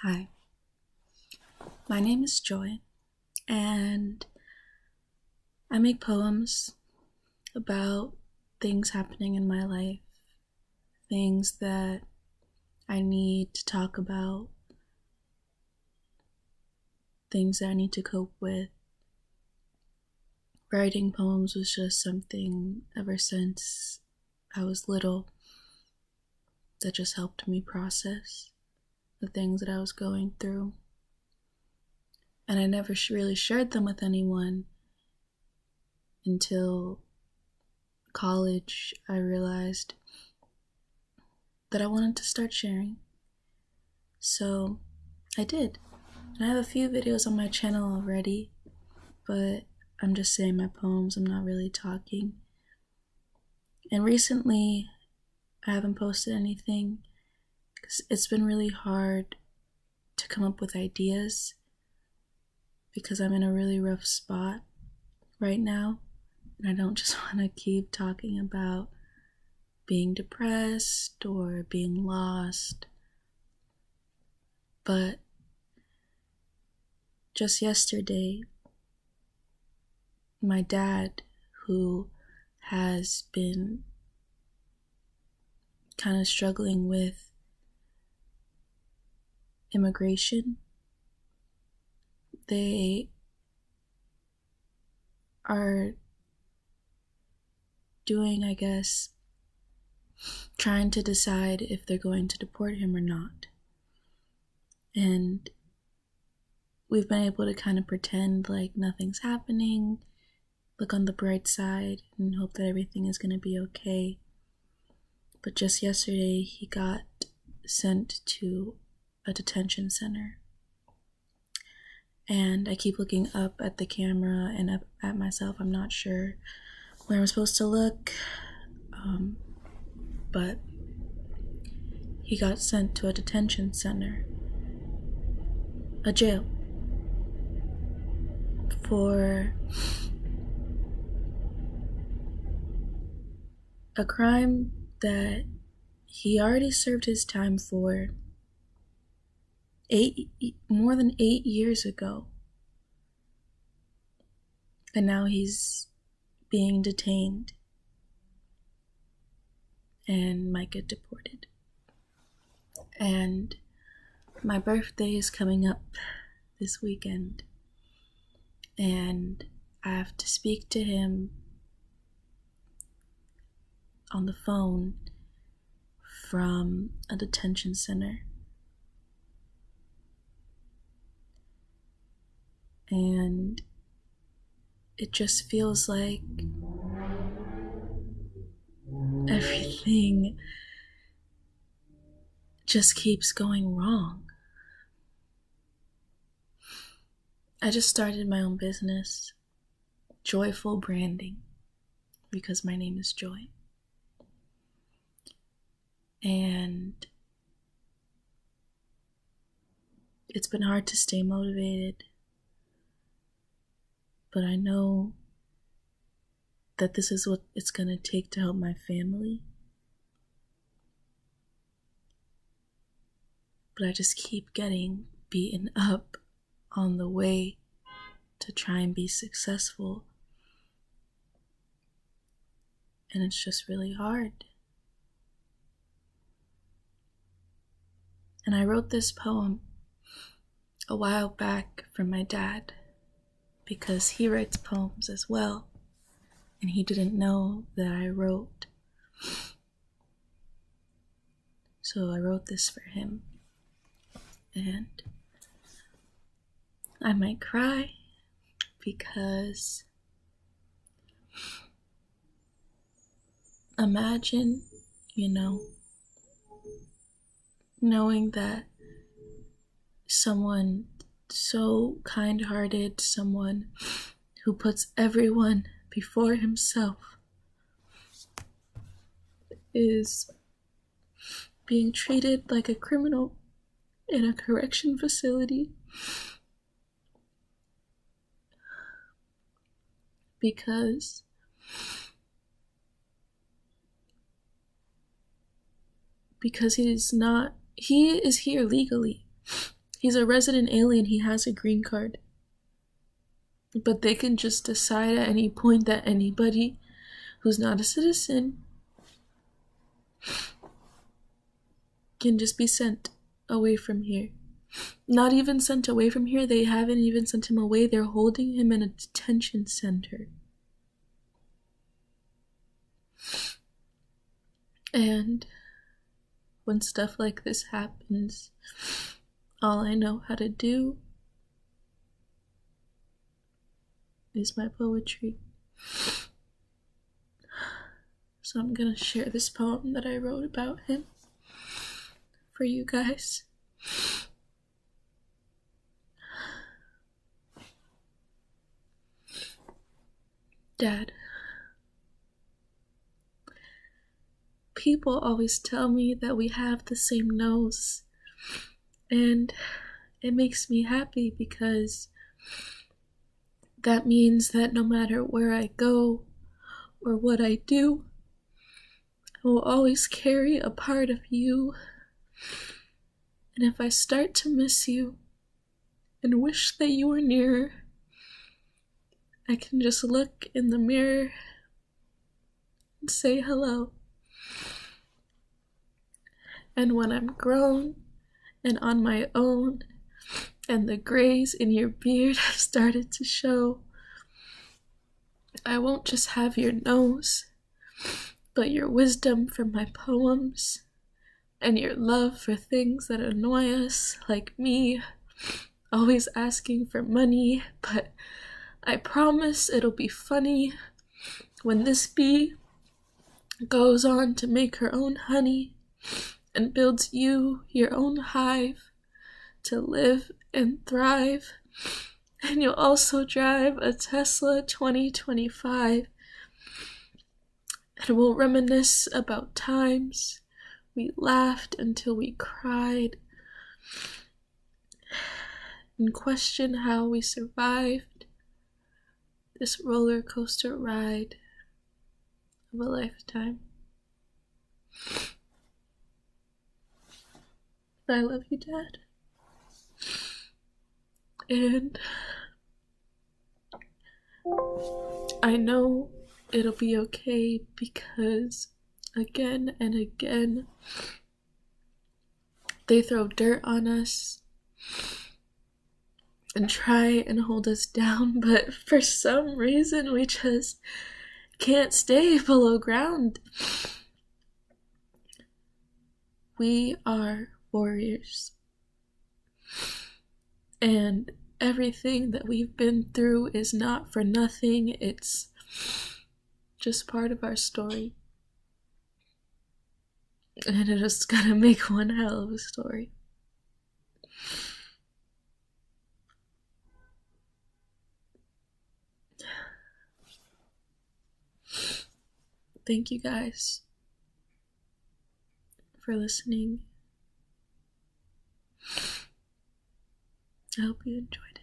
Hi, my name is Joy, and I make poems about things happening in my life, things that I need to talk about, things that I need to cope with. Writing poems was just something ever since I was little that just helped me process the things that I was going through. And I never really shared them with anyone until college. I realized that I wanted to start sharing. So I did. And I have a few videos on my channel already, but I'm just saying my poems, I'm not really talking. And recently, I haven't posted anything because it's been really hard to come up with ideas because I'm in a really rough spot right now, and I don't just want to keep talking about being depressed or being lost. But just yesterday, my dad, who has been kind of struggling with immigration, they are doing, I guess, trying to decide if they're going to deport him or not. And we've been able to kind of pretend like nothing's happening, look on the bright side, and hope that everything is going to be okay. But just yesterday, he got sent to a detention center. And I keep looking up at the camera and up at myself. I'm not sure where I'm supposed to look, but he got sent to a detention center, a jail, for a crime that he already served his time for more than 8 years ago. And now he's being detained and might get deported. And my birthday is coming up this weekend, and I have to speak to him on the phone from a detention center. And it just feels like everything just keeps going wrong. I just started my own business, Joyful Branding, because my name is Joy. And it's been hard to stay motivated, but I know that this is what it's going to take to help my family. But I just keep getting beaten up on the way to try and be successful. And it's just really hard. And I wrote this poem a while back for my dad because he writes poems as well, and he didn't know that I wrote. So I wrote this for him. And I might cry because imagine, knowing that someone so kind-hearted, someone who puts everyone before himself, is being treated like a criminal in a correction facility because he is here legally, He's a resident alien, he has a green card. But they can just decide at any point that anybody who's not a citizen can just be sent away from here. Not even sent away from here, they haven't even sent him away, they're holding him in a detention center. And when stuff like this happens, all I know how to do is my poetry. So I'm gonna share this poem that I wrote about him for you guys. Dad, people always tell me that we have the same nose, and it makes me happy because that means that no matter where I go or what I do, I will always carry a part of you. And if I start to miss you and wish that you were nearer, I can just look in the mirror and say hello. And when I'm grown and on my own, and the grays in your beard have started to show, I won't just have your nose, but your wisdom from my poems, and your love for things that annoy us, like me, always asking for money, but I promise it'll be funny when this bee goes on to make her own honey and builds you your own hive to live and thrive. And you'll also drive a Tesla 2025, and we'll reminisce about times we laughed until we cried and question how we survived this roller coaster ride of a lifetime. I love you, Dad. And I know it'll be okay because again and again they throw dirt on us and try and hold us down, but for some reason we just can't stay below ground. We are warriors. And everything that we've been through is not for nothing. It's just part of our story. And it is gonna make one hell of a story. Thank you guys for listening. I hope you enjoyed it.